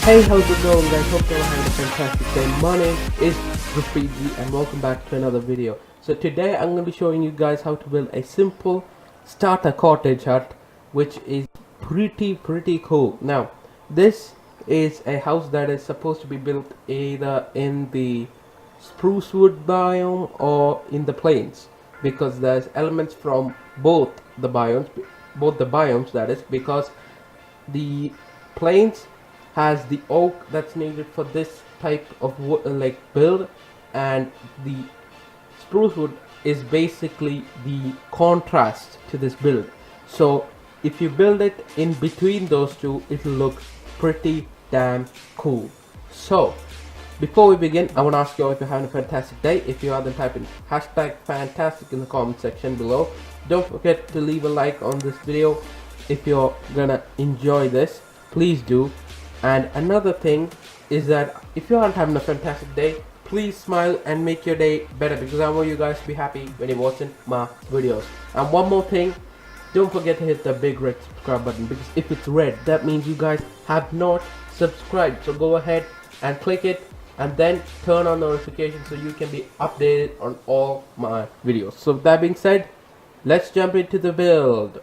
Hey, how's it going guys? Hope you're having a fantastic day. My name is Graffitzi and welcome back to another video. So today I'm going to be showing you guys how to build a simple starter cottage hut, which is pretty cool. Now, this is a house that is supposed to be built either in the spruce wood biome or in the plains, because there's elements from both the biomes that is, because the plains has the oak that's needed for this type of wood, build, and the spruce wood is basically the contrast to this build. So if you build it in between those two, it'll look pretty damn cool. So before we begin, I want to ask you all if you're having a fantastic day. If you are, then type in hashtag fantastic in the comment section below. Don't forget to leave a like on this video if you're gonna enjoy this. Please do. And another thing is that if you aren't having a fantastic day, please smile and make your day better, because I want you guys to be happy when you're watching my videos. And one more thing, don't forget to hit the big red subscribe button, because if it's red, that means you guys have not subscribed. So go ahead and click it and then turn on notifications so you can be updated on all my videos. So with that being said, let's jump into the build.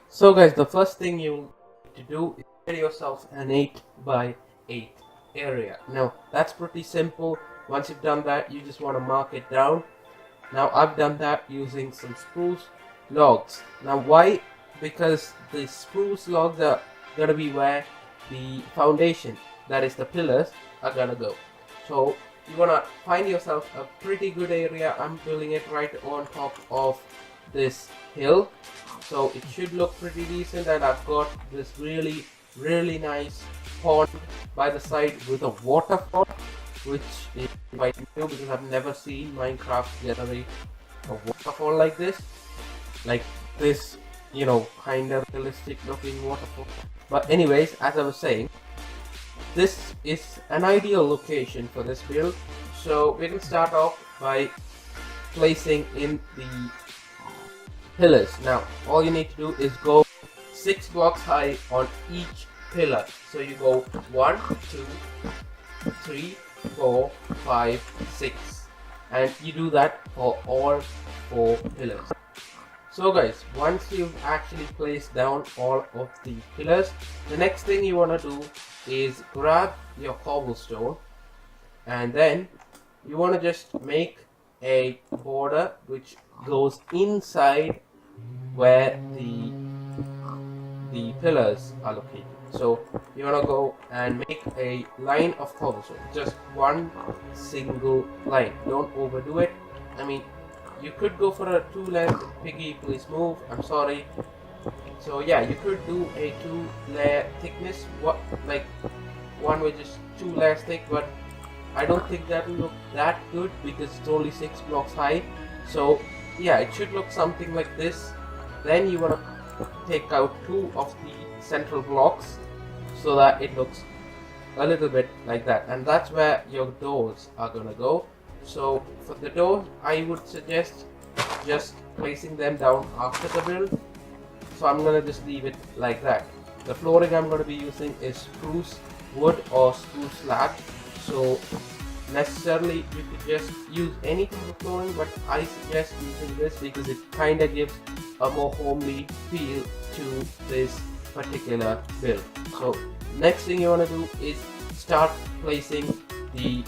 So guys, the first thing you to do is get yourself an 8x8 area. Now that's pretty simple. Once you've done that, you just want to mark it down. Now I've done that using some spruce logs. Now why? Because the spruce logs are gonna be where the foundation, that is the pillars, are gonna go. So you wanna find yourself a pretty good area. I'm building it right on top of this hill, so it should look pretty decent. And I've got this really nice pond by the side with a waterfall, which is quite new because I've never seen Minecraft generate a waterfall like this, you know, kind of realistic looking waterfall. But anyways, as I was saying, this is an ideal location for this build. So we can start off by placing in the pillars. Now all you need to do is go 6 blocks high on each pillar. So you go 1, 2, 3, 4, 5, 6, and you do that for all 4 pillars. So guys, once you've actually placed down all of the pillars, the next thing you want to do is grab your cobblestone, and then you want to just make a border which goes inside where the pillars are located. So you want to go and make a line of cobblestone, just one single line. Don't overdo it. I mean, you could go for a 2-layer. Piggy, please move. I'm sorry. So yeah, you could do a 2-layer thickness, one with just 2 layers thick, but I don't think that will look that good because it's only 6 blocks high. So yeah, it should look something like this. Then you want to take out 2 of the central blocks so that it looks a little bit like that, and that's where your doors are gonna go. So for the door, I would suggest just placing them down after the build. So I'm gonna just leave it like that. The flooring I'm gonna be using is spruce wood or spruce slab. So necessarily you could just use any kind of flooring, but I suggest using this because it kind of gives a more homely feel to this particular build. So next thing you want to do is start placing the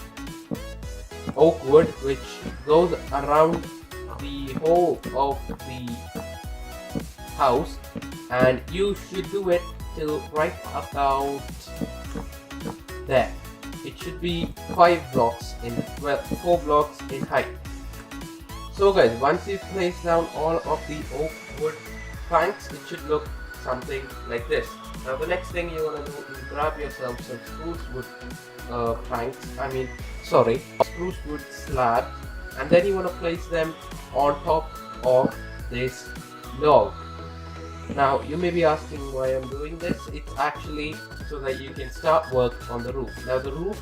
oak wood, which goes around the whole of the house, and you should do it till right about there. It should be 5 blocks in, well, 4 blocks in height. So guys, once you've placed down all of the oak wood planks, it should look something like this. Now the next thing you want to do is grab yourself some spruce wood spruce wood slabs, and then you want to place them on top of this log. Now you may be asking why I'm doing this. It's actually so that you can start work on the roof. Now the roof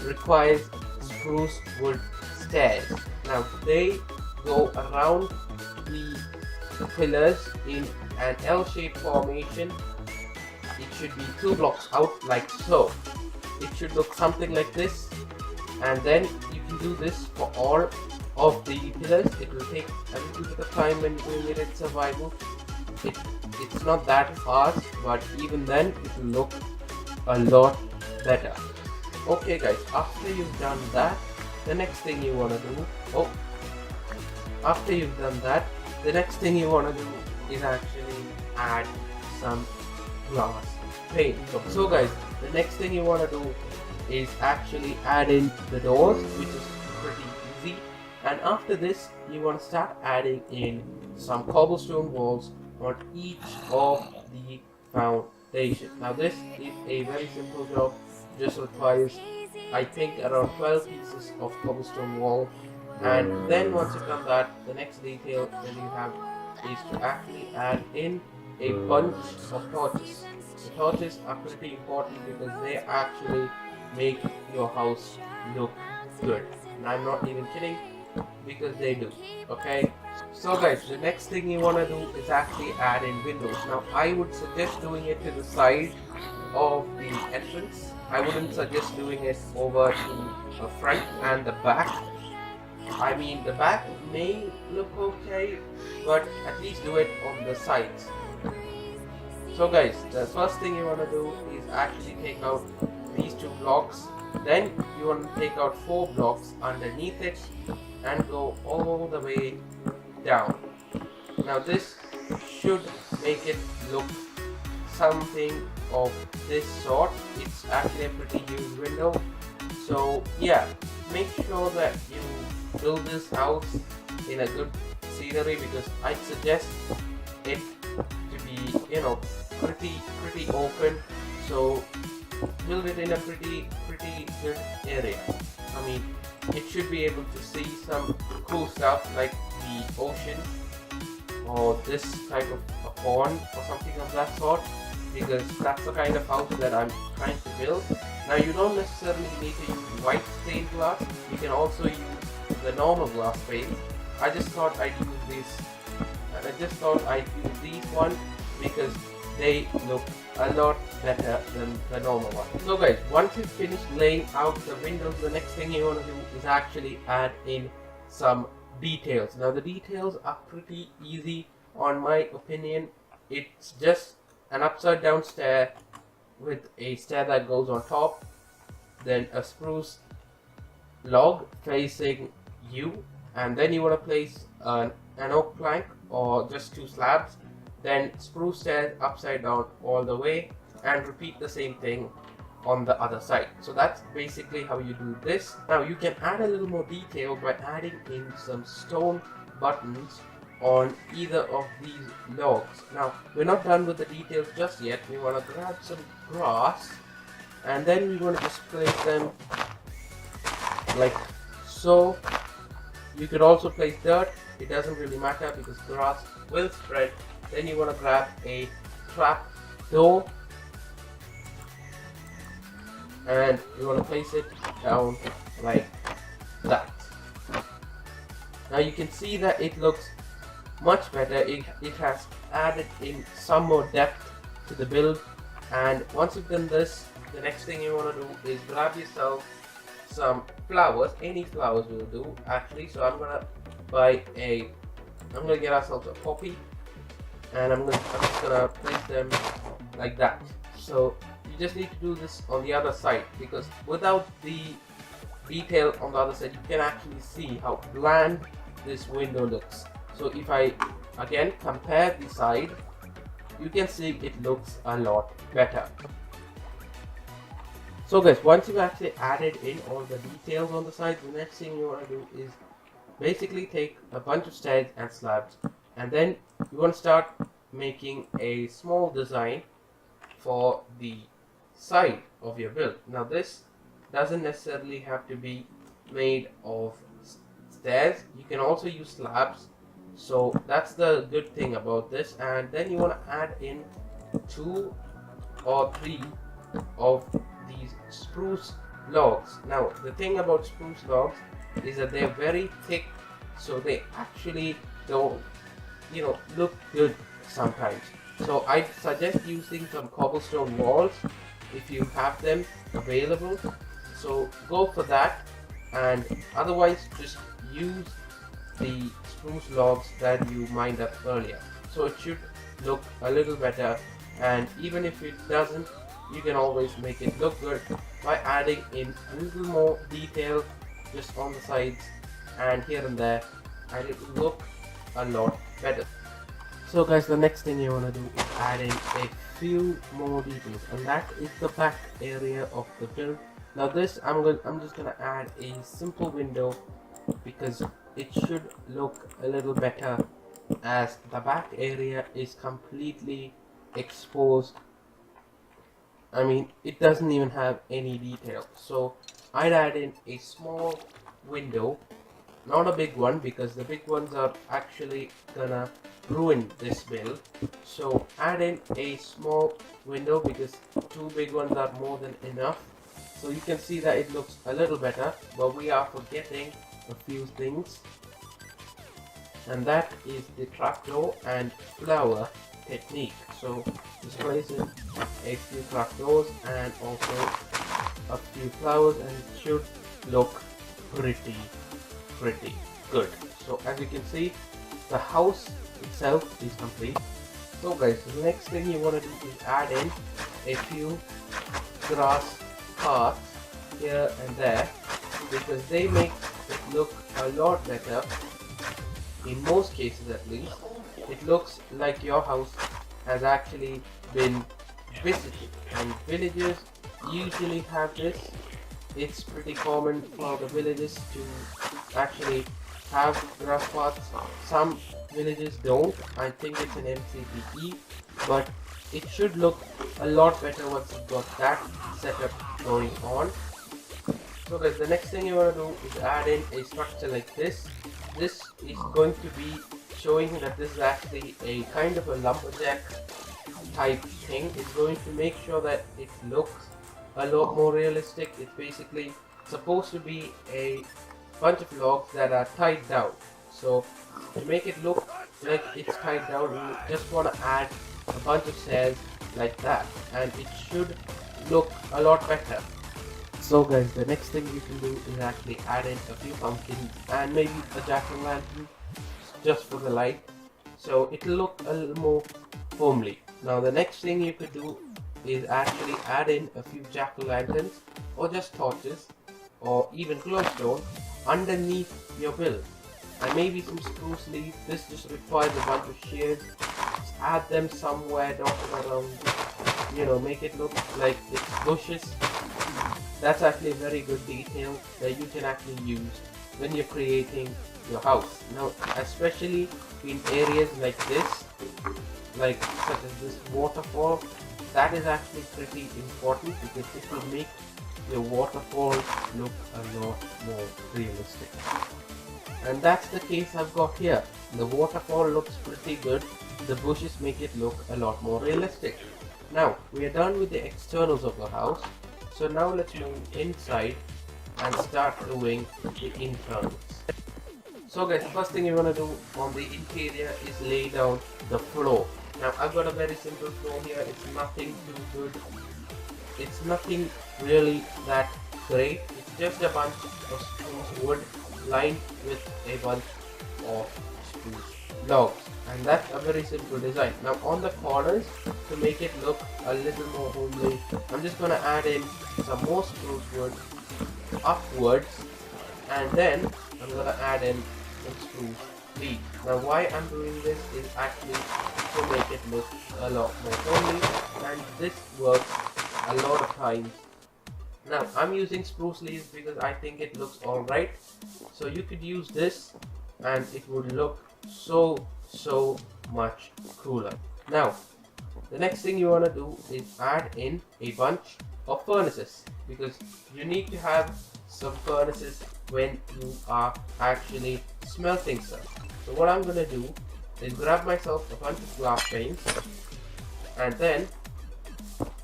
requires spruce wood stairs. Now they go around the pillars in an L-shaped formation it should be 2 blocks out like so. It should look something like this, and then you can do this for all of the pillars. It will take a little bit of time when you're doing it in survival. It's not that fast, but even then it will look a lot better. Okay guys, after you've done that, the next thing you want to do, after you've done that, the next thing you want to do is actually add some glass pane. So guys, the next thing you want to do is actually add in the doors, which is pretty easy. And after this, you want to start adding in some cobblestone walls on each of the foundation. Now this is a very simple job, just requires I think around 12 pieces of cobblestone wall. And then once you've done that, the next detail that you have is to actually add in a bunch of torches. The torches are pretty important because they actually make your house look good. And I'm not even kidding, because they do. Okay, so guys, the next thing you want to do is actually add in windows. Now I would suggest doing it to the side of the entrance. I wouldn't suggest doing it over to the front and the back. I mean, the back may look okay, but at least do it on the sides. So guys, the first thing you want to do is actually take out these 2 blocks. Then you want to take out 4 blocks underneath it and go all the way down. Now this should make it look something of this sort. It's actually a pretty huge window. So yeah, make sure that you build this house in a good scenery, because I'd suggest it to be, you know, pretty open. So build it in a pretty good area. I mean, it should be able to see some cool stuff like the ocean or this type of a pond or something of that sort, because that's the kind of house that I'm trying to build. Now you don't necessarily need to use white stained glass. You can also use the normal glass pane. I just thought I'd use this, and I just thought I'd use these ones because they look a lot better than the normal one. So guys, once you've finished laying out the windows, the next thing you want to do is actually add in some details. Now the details are pretty easy on my opinion. It's just an upside down stair with a stair that goes on top, then a spruce log facing you, and then you want to place an oak plank or just 2 slabs, then spruce stairs upside down all the way, and repeat the same thing on the other side. So that's basically how you do this. Now you can add a little more detail by adding in some stone buttons on either of these logs. Now we're not done with the details just yet. We want to grab some grass, and then we want to just place them like so. You could also place dirt, it doesn't really matter because grass will spread. Then you want to grab a trap door and you want to place it down like that. Now you can see that it looks much better. It has added in some more depth to the build. And once you've done this, the next thing you want to do is grab yourself some flowers. Any flowers will do actually. So I'm gonna get ourselves a poppy, and I'm just gonna place them like that. So you just need to do this on the other side, because without the detail on the other side, you can actually see how bland this window looks. So if I again compare the side, you can see it looks a lot better. So guys, once you've actually added in all the details on the side, the next thing you want to do is basically take a bunch of stairs and slabs, and then you want to start making a small design for the side of your build. Now this doesn't necessarily have to be made of stairs. You can also use slabs. So that's the good thing about this. And then you want to add in 2 or 3 of these spruce logs. Now the thing about spruce logs is that they're very thick, so they actually don't, look good sometimes. So I suggest using some cobblestone walls if you have them available. So go for that, and otherwise just use the spruce logs that you mined up earlier. So it should look a little better, and even if it doesn't, you can always make it look good by adding in a little more detail just on the sides and here and there, and it will look a lot better. So guys, the next thing you want to do is add in a few more details, and that is the back area of the build. Now this I'm just gonna add a simple window because it should look a little better, as the back area is completely exposed. I mean, it doesn't even have any detail. So I'd add in a small window, not a big one because the big ones are actually gonna ruin this build. So add in a small window because two big ones are more than enough. So you can see that it looks a little better, but we are forgetting a few things, and that is the trapdoor and flower technique. So just place in a few trapdoors and also a few flowers, and it should look pretty good. So as you can see, the house itself is complete. So guys, the next thing you want to do is add in a few grass paths here and there, because they make it look a lot better. In most cases at least, it looks like your house has actually been visited, and villagers usually have this. It's pretty common for the villages to actually have grass paths. Some villages don't. I think it's an MCPE, but it should look a lot better once you've got that setup going on. So guys, the next thing you want to do is add in a structure like this. This is going to be showing that this is actually a kind of a lumberjack type thing. It's going to make sure that it looks a lot more realistic. It's basically supposed to be a bunch of logs that are tied down. So to make it look like it's tied down, you just want to add a bunch of stairs like that, and it should look a lot better. So guys, the next thing you can do is actually add in a few pumpkins and maybe a jack-o'-lantern just for the light, so it'll look a little more homely. Now the next thing you could do is actually add in a few jack-o'-lanterns or just torches or even glowstone underneath your build, and maybe some spruce leaves. This just requires a bunch of shears. Just add them somewhere dotted around, you know, make it look like it's bushes. That's actually a very good detail that you can actually use when you're creating your house. Now, especially in areas like this, like such as this waterfall, that is actually pretty important because it will make your waterfall look a lot more realistic. And that's the case I've got here. The waterfall looks pretty good. The bushes make it look a lot more realistic. Now, we are done with the externals of the house. So now let's move inside and start doing the internals. So guys, first thing you want to do on the interior is lay down the floor. Now I've got a very simple floor here. It's nothing too good. It's nothing really that great. It's just a bunch of spruce wood lined with a bunch of spruce logs, and that's a very simple design. Now on the corners, to make it look a little more homely, I'm just going to add in some more spruce wood upwards, and then I'm going to add in some spruce leaves. Now why I'm doing this is actually to make it look a lot more homely, and this works a lot of times. Now I'm using spruce leaves because I think it looks alright, so you could use this and it would look so much cooler. Now the next thing you want to do is add in a bunch of furnaces, because you need to have some furnaces when you are actually smelting stuff. So what I'm going to do is grab myself a bunch of glass panes, and then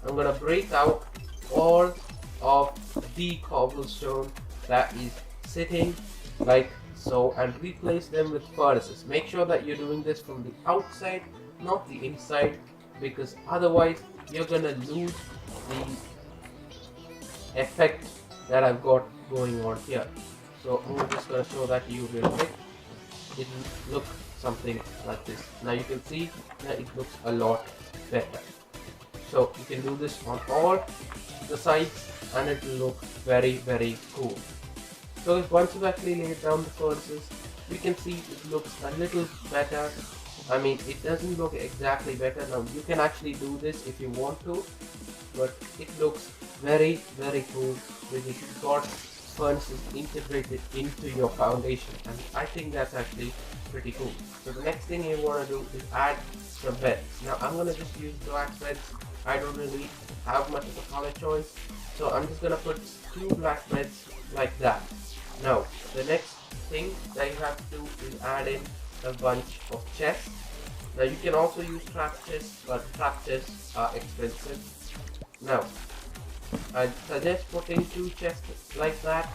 I'm going to break out all of the cobblestone that is sitting like so and replace them with furnaces. Make sure that you're doing this from the outside, not the inside, because otherwise you're gonna lose the effect that I've got going on here. So I'm just gonna show that to you real quick. It looks something like this. Now you can see that it looks a lot better. So you can do this on all the sides and it will look very, very cool. So once you've actually laid down the furnaces, you can see it looks a little better. I mean, it doesn't look exactly better. Now you can actually do this if you want to, but it looks very, very cool because you've got furnaces integrated into your foundation, and I think that's actually pretty cool. So the next thing you want to do is add some beds. Now I'm going to just use black beds. I don't really have much of a color choice, so I'm just going to put 2 black beds like that. Now the next thing that you have to do is add in a bunch of chests. Now you can also use trap chests, but trap chests are expensive. Now I suggest putting 2 chests like that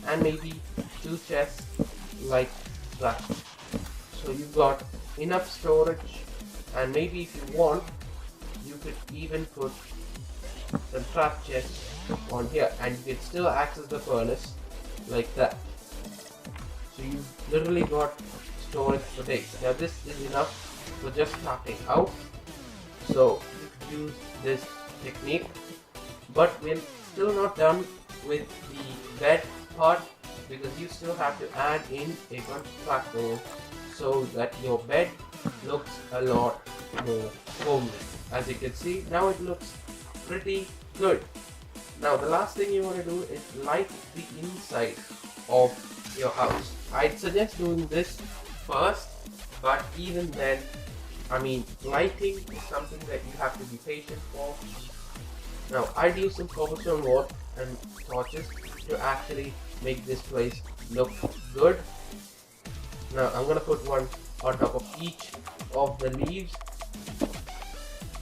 and maybe 2 chests like that. So you've got enough storage, and maybe if you want you could even put some trap chests on here and you can still access the furnace like that. So you've literally got storage for days. Now this is enough for just starting out, so you could use this technique. But we're still not done with the bed part, because you still have to add in a bunch of trapdoors so that your bed looks a lot more homely. As you can see, now it looks pretty good. Now the last thing you want to do is light the inside of your house. I'd suggest doing this first, but even then, I mean, lighting is something that you have to be patient for. Now I'd use some cobblestone wood and torches to actually make this place look good. Now I'm gonna put one on top of each of the leaves,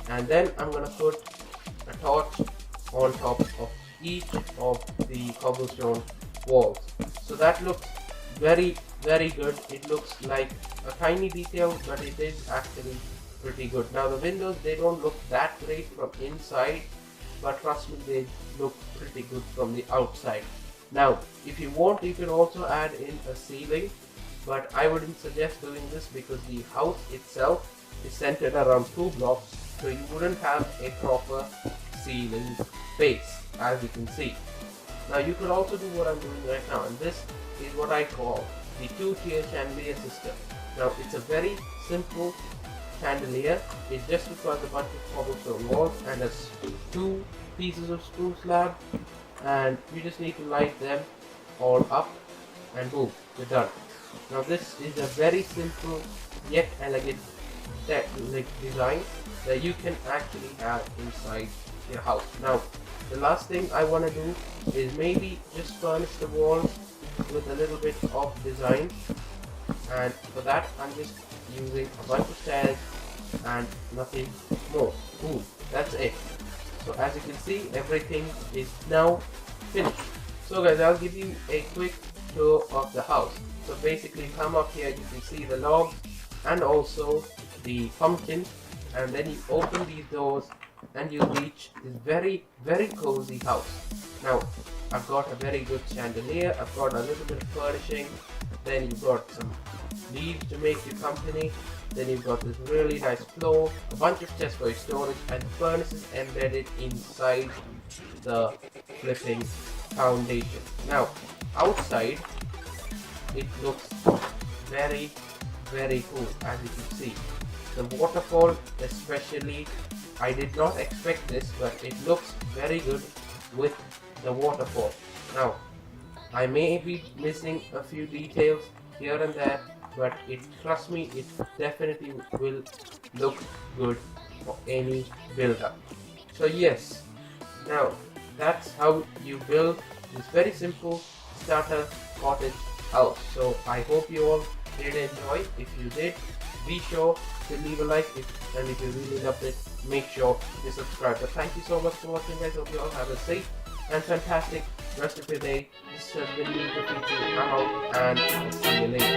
and then I'm gonna put a torch on top of each of the cobblestone walls. So that looks very, very good. It looks like a tiny detail, but it is actually pretty good. Now the windows, they don't look that great from inside, but trust me, they look pretty good from the outside. Now if you want, you can also add in a ceiling, but I wouldn't suggest doing this because the house itself is centered around 2 blocks, so you wouldn't have a proper ceiling base, as you can see. Now you could also do what I'm doing right now, and this is what I call the 2-tier chandelier system. Now it's a very simple chandelier. It just requires a bunch of cobblestone walls and 2 pieces of spruce slab, and you just need to light them all up and boom, you're done. Now this is a very simple yet elegant design that you can actually have inside your house. Now the last thing I want to do is maybe just furnish the walls with a little bit of design, and for that I'm just using a bunch of stairs and nothing more. Boom, that's it. So as you can see, everything is now finished. So guys, I'll give you a quick tour of the house. So basically, come up here, you can see the logs and also the pumpkin, and then you open these doors and you reach this very, very cozy house. Now I've got a very good chandelier, I've got a little bit of furnishing, then you've got some leaves to make you company, then you've got this really nice floor, a bunch of chests for your storage, and furnaces embedded inside the flipping foundation. Now outside it looks very, very cool, as you can see. The waterfall especially, I did not expect this, but it looks very good with the waterfall. Now I may be missing a few details here and there, but trust me, it definitely will look good for any builder. So yes, now that's how you build this very simple starter cottage house. So I hope you all did enjoy. If you did, be sure to leave a like, and if you really loved it, make sure you subscribe. But thank you so much for watching, guys. Hope you all have a safe and fantastic rest of your day. This has been me, Graffitzi. I'm out, and I'll see you later.